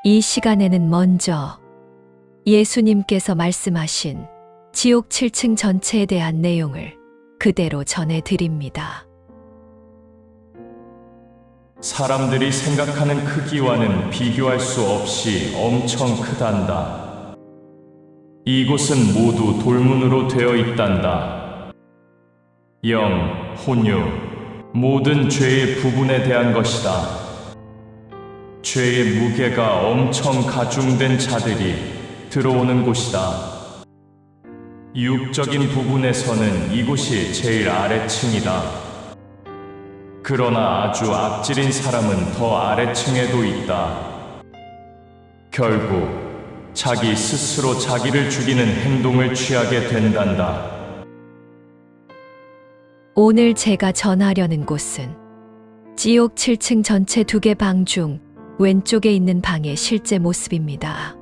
이 시간에는 먼저 예수님께서 말씀하신 지옥 7층 전체에 대한 내용을 그대로 전해드립니다. 사람들이 생각하는 크기와는 비교할 수 없이 엄청 크단다. 이곳은 모두 돌문으로 되어 있단다. 영, 혼유, 모든 죄의 부분에 대한 것이다. 죄의 무게가 엄청 가중된 자들이 들어오는 곳이다. 육적인 부분에서는 이곳이 제일 아래층이다. 그러나 아주 악질인 사람은 더 아래층에도 있다. 결국 자기 스스로 자기를 죽이는 행동을 취하게 된단다. 오늘 제가 전하려는 곳은 지옥 7층 전체 2개 방 중 왼쪽에 있는 방의 실제 모습입니다.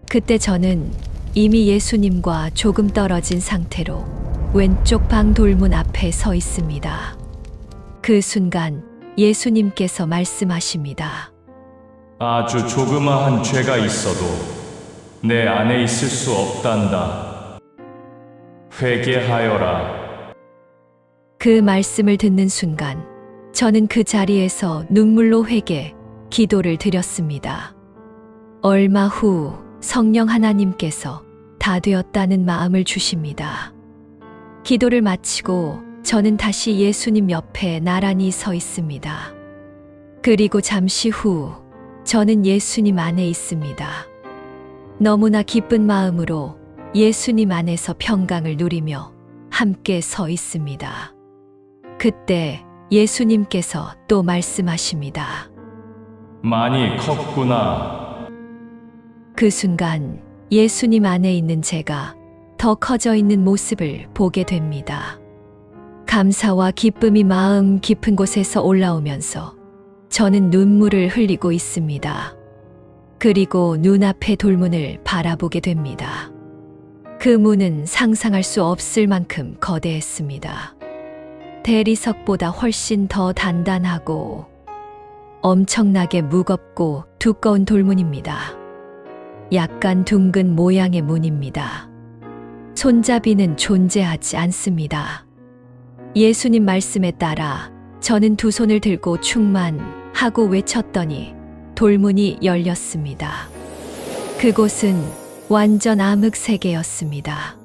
그때 저는 이미 예수님과 조금 떨어진 상태로 왼쪽 방 돌문 앞에 서 있습니다. 그 순간 예수님께서 말씀하십니다. 아주 조그마한 죄가 있어도 내 안에 있을 수 없단다. 회개하여라. 그 말씀을 듣는 순간 저는 그 자리에서 눈물로 기도를 드렸습니다. 얼마 후 성령 하나님께서 다 되었다는 마음을 주십니다. 기도를 마치고 저는 다시 예수님 옆에 나란히 서 있습니다. 그리고 잠시 후 저는 예수님 안에 있습니다. 너무나 기쁜 마음으로 예수님 안에서 평강을 누리며 함께 서 있습니다. 그때 예수님께서 또 말씀하십니다. 많이 컸구나. 그 순간 예수님 안에 있는 제가 더 커져 있는 모습을 보게 됩니다. 감사와 기쁨이 마음 깊은 곳에서 올라오면서 저는 눈물을 흘리고 있습니다. 그리고 눈앞의 돌문을 바라보게 됩니다. 그 문은 상상할 수 없을 만큼 거대했습니다. 대리석보다 훨씬 더 단단하고 엄청나게 무겁고 두꺼운 돌문입니다. 약간 둥근 모양의 문입니다. 손잡이는 존재하지 않습니다. 예수님 말씀에 따라 저는 두 손을 들고 충만하고 외쳤더니 돌문이 열렸습니다. 그곳은 완전 암흑 세계였습니다.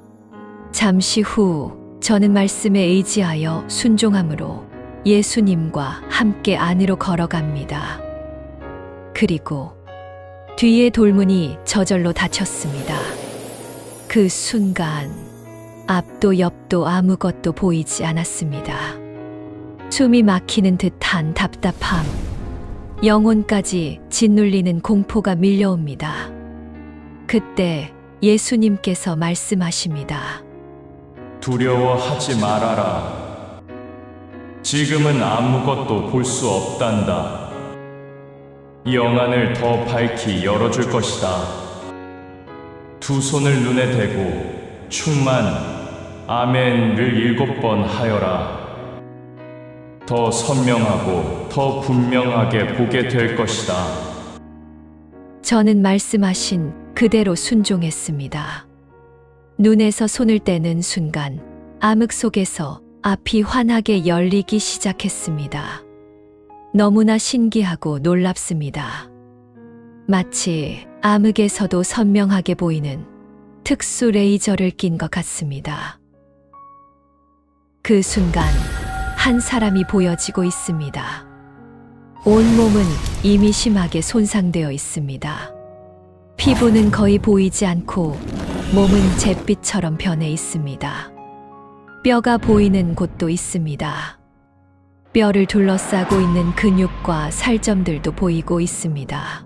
잠시 후 저는 말씀에 의지하여 순종함으로 예수님과 함께 안으로 걸어갑니다. 그리고 뒤에 돌문이 저절로 닫혔습니다. 그 순간 앞도 옆도 아무것도 보이지 않았습니다. 숨이 막히는 듯한 답답함, 영혼까지 짓눌리는 공포가 밀려옵니다. 그때 예수님께서 말씀하십니다. 두려워하지 말아라. 지금은 아무것도 볼 수 없단다. 영안을 더 밝히 열어줄 것이다. 두 손을 눈에 대고 충만, 아멘을 7번 하여라. 더 선명하고 더 분명하게 보게 될 것이다. 저는 말씀하신 그대로 순종했습니다. 눈에서 손을 떼는 순간 암흑 속에서 앞이 환하게 열리기 시작했습니다. 너무나 신기하고 놀랍습니다. 마치 암흑에서도 선명하게 보이는 특수 레이저를 낀 것 같습니다. 그 순간 한 사람이 보여지고 있습니다. 온몸은 이미 심하게 손상되어 있습니다. 피부는 거의 보이지 않고 몸은 잿빛처럼 변해 있습니다. 뼈가 보이는 곳도 있습니다. 뼈를 둘러싸고 있는 근육과 살점들도 보이고 있습니다.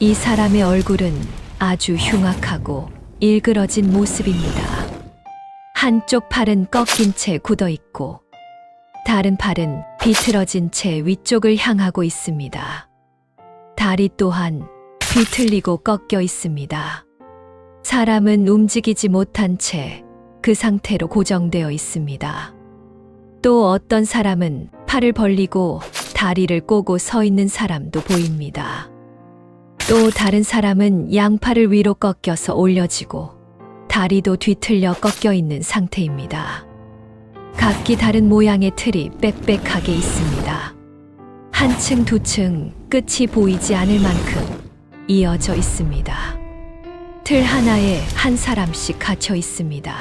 이 사람의 얼굴은 아주 흉악하고 일그러진 모습입니다. 한쪽 팔은 꺾인 채 굳어 있고 다른 팔은 비틀어진 채 위쪽을 향하고 있습니다. 다리 또한 비틀리고 꺾여 있습니다. 사람은 움직이지 못한 채 그 상태로 고정되어 있습니다. 또 어떤 사람은 팔을 벌리고 다리를 꼬고 서 있는 사람도 보입니다. 또 다른 사람은 양팔을 위로 꺾여서 올려지고 다리도 뒤틀려 꺾여 있는 상태입니다. 각기 다른 모양의 틀이 빽빽하게 있습니다. 한 층, 두 층, 끝이 보이지 않을 만큼 이어져 있습니다. 틀 하나에 한 사람씩 갇혀 있습니다.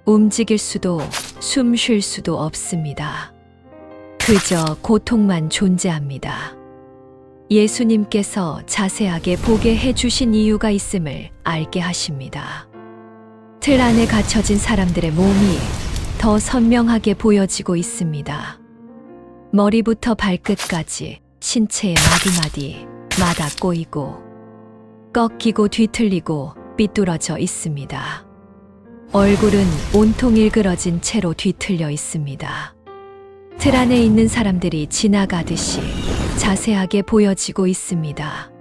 움직일 수도 숨 쉴 수도 없습니다. 그저 고통만 존재합니다. 예수님께서 자세하게 보게 해주신 이유가 있음을 알게 하십니다. 틀 안에 갇혀진 사람들의 몸이 더 선명하게 보여지고 있습니다. 머리부터 발끝까지 신체의 마디마디마다 꼬이고 꺾이고 뒤틀리고 삐뚤어져 있습니다. 얼굴은 온통 일그러진 채로 뒤틀려 있습니다. 틀 안에 있는 사람들이 지나가듯이 자세하게 보여지고 있습니다.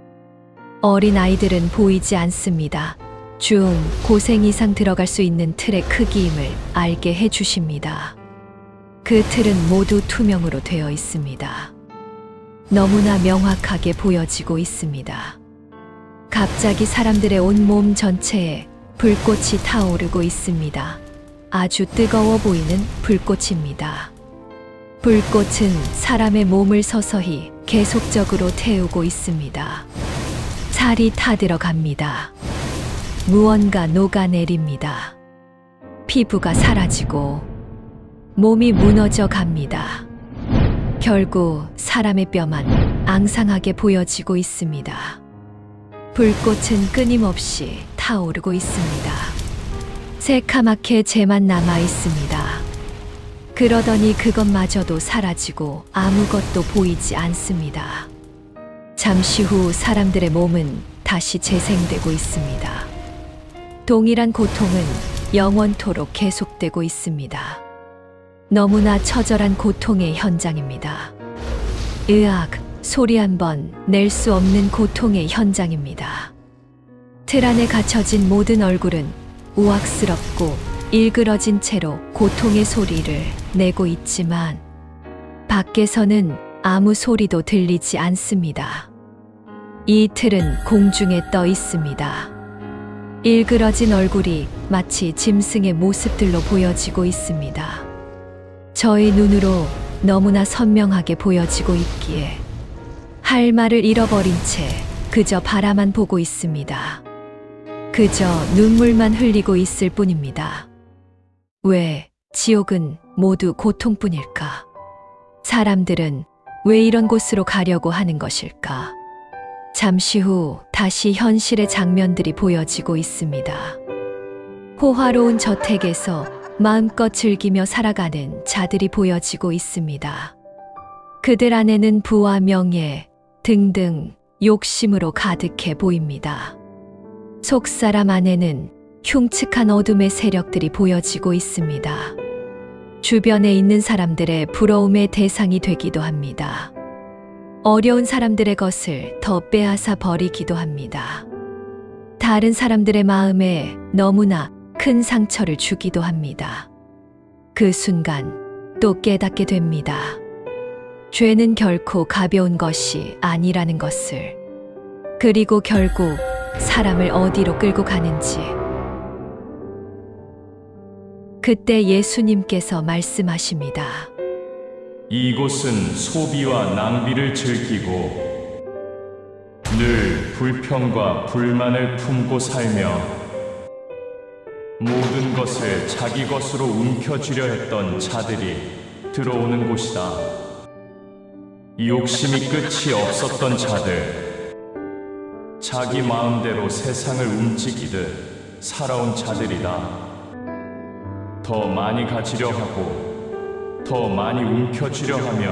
어린 아이들은 보이지 않습니다. 중, 고생 이상 들어갈 수 있는 틀의 크기임을 알게 해주십니다. 그 틀은 모두 투명으로 되어 있습니다. 너무나 명확하게 보여지고 있습니다. 갑자기 사람들의 온몸 전체에 불꽃이 타오르고 있습니다. 아주 뜨거워 보이는 불꽃입니다. 불꽃은 사람의 몸을 서서히 계속적으로 태우고 있습니다. 살이 타들어갑니다. 무언가 녹아내립니다. 피부가 사라지고 몸이 무너져 갑니다. 결국 사람의 뼈만 앙상하게 보여지고 있습니다. 불꽃은 끊임없이 타오르고 있습니다. 새카맣게 재만 남아 있습니다. 그러더니 그것마저도 사라지고 아무것도 보이지 않습니다. 잠시 후 사람들의 몸은 다시 재생되고 있습니다. 동일한 고통은 영원토록 계속되고 있습니다. 너무나 처절한 고통의 현장입니다. 으악, 소리 한번 낼 수 없는 고통의 현장입니다. 틀 안에 갇혀진 모든 얼굴은 우악스럽고 일그러진 채로 고통의 소리를 내고 있지만 밖에서는 아무 소리도 들리지 않습니다. 이 틀은 공중에 떠 있습니다. 일그러진 얼굴이 마치 짐승의 모습들로 보여지고 있습니다. 저의 눈으로 너무나 선명하게 보여지고 있기에 할 말을 잃어버린 채 그저 바라만 보고 있습니다. 그저 눈물만 흘리고 있을 뿐입니다. 왜 지옥은 모두 고통뿐일까? 사람들은 왜 이런 곳으로 가려고 하는 것일까? 잠시 후 다시 현실의 장면들이 보여지고 있습니다. 호화로운 저택에서 마음껏 즐기며 살아가는 자들이 보여지고 있습니다. 그들 안에는 부와 명예 등등 욕심으로 가득해 보입니다. 속사람 안에는 흉측한 어둠의 세력들이 보여지고 있습니다. 주변에 있는 사람들의 부러움의 대상이 되기도 합니다. 어려운 사람들의 것을 더 빼앗아 버리기도 합니다. 다른 사람들의 마음에 너무나 큰 상처를 주기도 합니다. 그 순간 또 깨닫게 됩니다. 죄는 결코 가벼운 것이 아니라는 것을. 그리고 결국 사람을 어디로 끌고 가는지. 그때 예수님께서 말씀하십니다. 이곳은 소비와 낭비를 즐기고 늘 불평과 불만을 품고 살며 모든 것을 자기 것으로 움켜쥐려 했던 자들이 들어오는 곳이다. 욕심이 끝이 없었던 자들, 자기 마음대로 세상을 움직이듯 살아온 자들이다. 더 많이 가지려 하고 더 많이 움켜쥐려 하며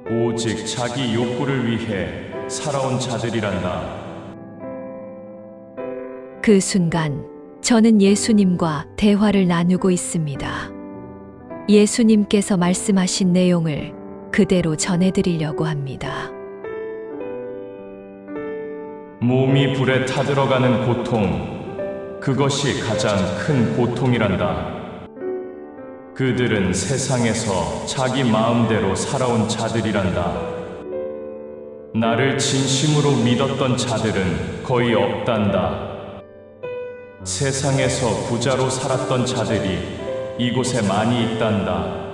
오직 자기 욕구를 위해 살아온 자들이란다. 그 순간 저는 예수님과 대화를 나누고 있습니다. 예수님께서 말씀하신 내용을 그대로 전해드리려고 합니다. 몸이 불에 타들어가는 고통, 그것이 가장 큰 고통이란다. 그들은 세상에서 자기 마음대로 살아온 자들이란다. 나를 진심으로 믿었던 자들은 거의 없단다. 세상에서 부자로 살았던 자들이 이곳에 많이 있단다.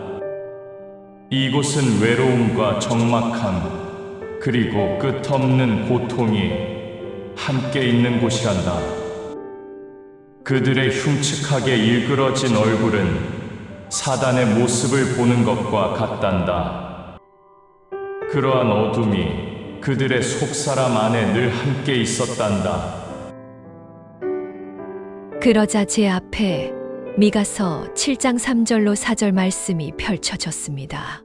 이곳은 외로움과 적막함, 그리고 끝없는 고통이 함께 있는 곳이란다. 그들의 흉측하게 일그러진 얼굴은 사단의 모습을 보는 것과 같단다. 그러한 어둠이 그들의 속사람 안에 늘 함께 있었단다. 그러자 제 앞에 미가서 7장 3절로 4절 말씀이 펼쳐졌습니다.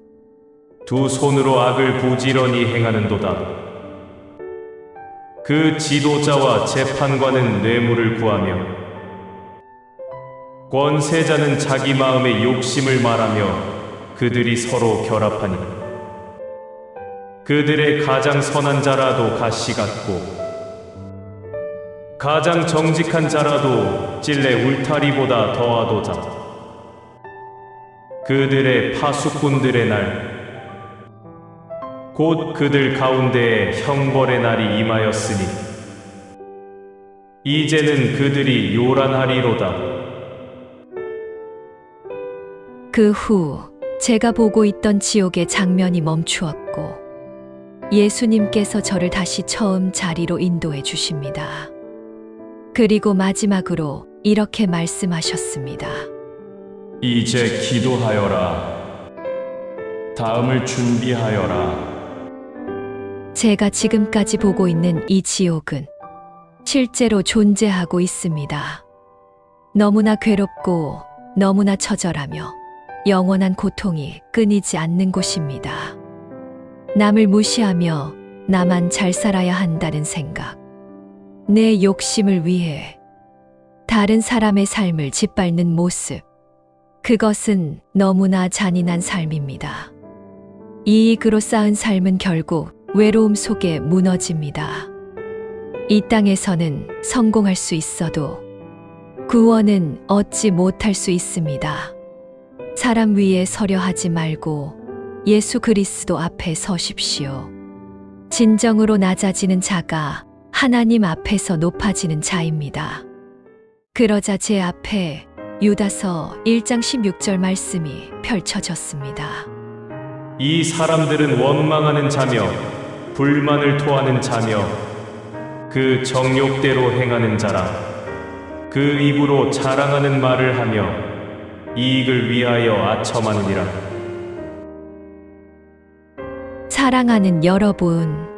두 손으로 악을 부지런히 행하는도다. 그 지도자와 재판관은 뇌물을 구하며 권세자는 자기 마음의 욕심을 말하며 그들이 서로 결합하니 그들의 가장 선한 자라도 가시 같고 가장 정직한 자라도 찔레 울타리보다 더하도다. 그들의 파수꾼들의 날 곧 그들 가운데에 형벌의 날이 임하였으니 이제는 그들이 요란하리로다. 그 후 제가 보고 있던 지옥의 장면이 멈추었고 예수님께서 저를 다시 처음 자리로 인도해 주십니다. 그리고 마지막으로 이렇게 말씀하셨습니다. 이제 기도하여라. 다음을 준비하여라. 제가 지금까지 보고 있는 이 지옥은 실제로 존재하고 있습니다. 너무나 괴롭고 너무나 처절하며 영원한 고통이 끊이지 않는 곳입니다. 남을 무시하며 나만 잘 살아야 한다는 생각, 내 욕심을 위해 다른 사람의 삶을 짓밟는 모습, 그것은 너무나 잔인한 삶입니다. 이익으로 쌓은 삶은 결국 외로움 속에 무너집니다. 이 땅에서는 성공할 수 있어도 구원은 얻지 못할 수 있습니다. 사람 위에 서려 하지 말고 예수 그리스도 앞에 서십시오. 진정으로 낮아지는 자가 하나님 앞에서 높아지는 자입니다. 그러자 제 앞에 유다서 1장 16절 말씀이 펼쳐졌습니다. 이 사람들은 원망하는 자며 불만을 토하는 자며 그 정욕대로 행하는 자라. 그 입으로 자랑하는 말을 하며 이익을 위하여 아첨하느니라. 사랑하는 여러분,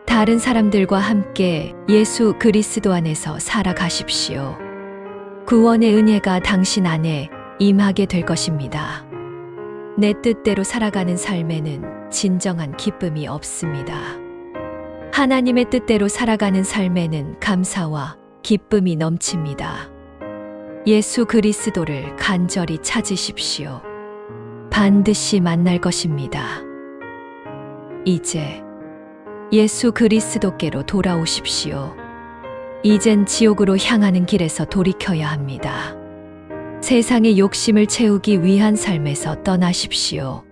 다른 사람들과 함께 예수 그리스도 안에서 살아가십시오. 구원의 은혜가 당신 안에 임하게 될 것입니다. 내 뜻대로 살아가는 삶에는 진정한 기쁨이 없습니다. 하나님의 뜻대로 살아가는 삶에는 감사와 기쁨이 넘칩니다. 예수 그리스도를 간절히 찾으십시오. 반드시 만날 것입니다. 이제 예수 그리스도께로 돌아오십시오. 이젠 지옥으로 향하는 길에서 돌이켜야 합니다. 세상의 욕심을 채우기 위한 삶에서 떠나십시오.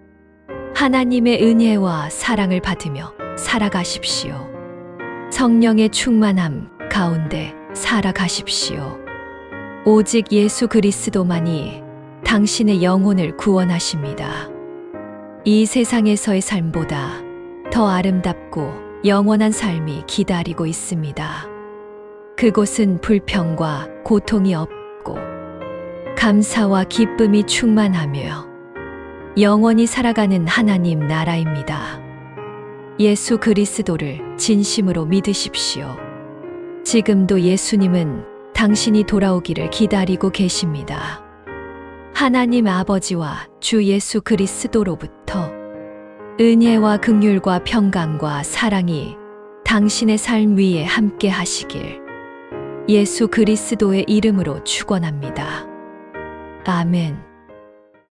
하나님의 은혜와 사랑을 받으며 살아가십시오. 성령의 충만함 가운데 살아가십시오. 오직 예수 그리스도만이 당신의 영혼을 구원하십니다. 이 세상에서의 삶보다 더 아름답고 영원한 삶이 기다리고 있습니다. 그곳은 불평과 고통이 없고 감사와 기쁨이 충만하며 영원히 살아가는 하나님 나라입니다. 예수 그리스도를 진심으로 믿으십시오. 지금도 예수님은 당신이 돌아오기를 기다리고 계십니다. 하나님 아버지와 주 예수 그리스도로부터 은혜와 긍휼과 평강과 사랑이 당신의 삶 위에 함께 하시길 예수 그리스도의 이름으로 축원합니다. 아멘.